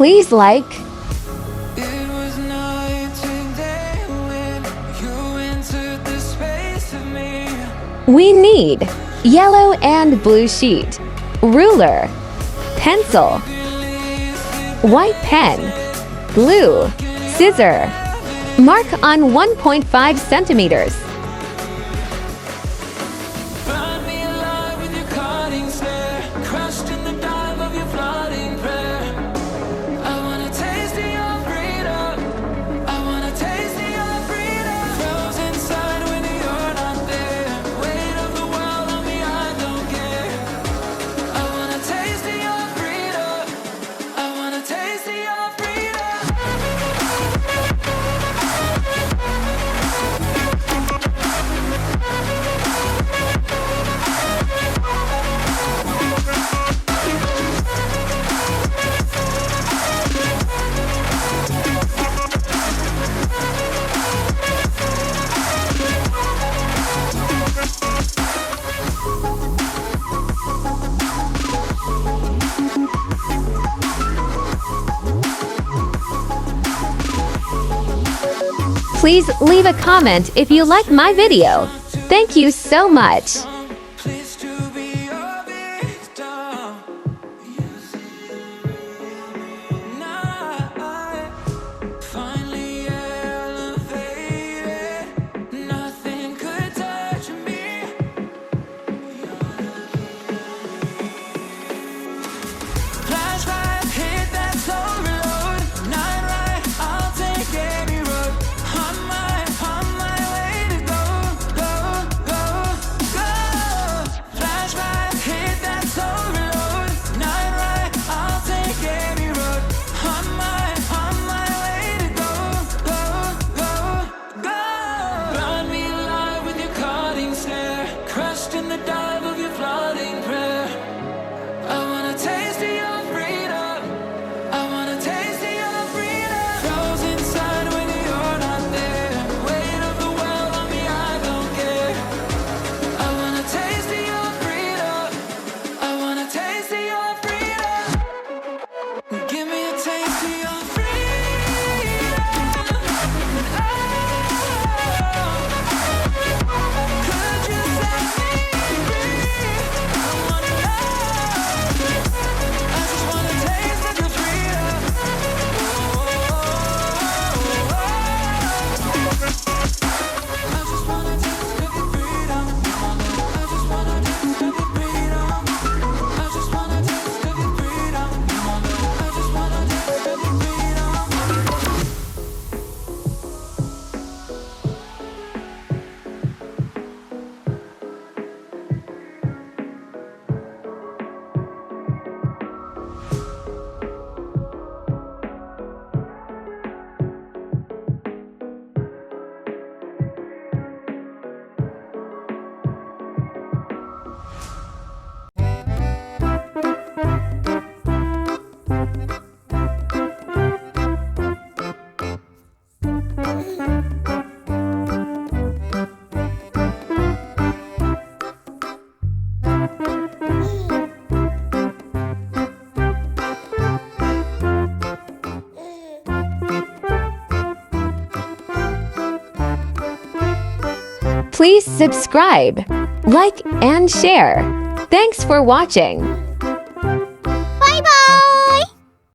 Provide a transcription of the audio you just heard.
Please like, It was night and day when you entered the space of me. we need yellow and blue sheet, ruler, pencil, white pen, glue, scissor. Mark on 1.5 centimeters. Burn me alive with your cutting stare, crushed in the dive of your flooding prayer. I wanna taste of your freedom. I wanna taste of your freedom. Froze inside when you're not there. Weight of the world on me, I don't care. I wanna taste of your freedom. I wanna taste of your freedom. Please leave a comment if you like my video. Thank you so much. Please to be your victim. Night finally elevated. Nothing could touch me. Flashlight hit that soul reload. Night ride, I'll take any road. On my way to go, go, go, go. Flashlight hit that soul reload. Night ride, I'll take any road. On my way to go, go, go, go. Burn me alive with your cutting stare, crushed in the dive of your flooding prayer. I wanna taste of your freedom. I wanna taste of your freedom. Froze inside when you're not there. Weight of the world on me, I don't care. I wanna taste of your freedom. I wanna taste of your freedom. Give me a taste of your freedom. Could you set me free? I wanna know. I just wanna taste of your freedom. I just wanna taste of your freedom. I just wanna taste of your freedom. I just wanna taste of your freedom. I just wanna taste of your freedom. Please subscribe, like, and share. Thanks for watching.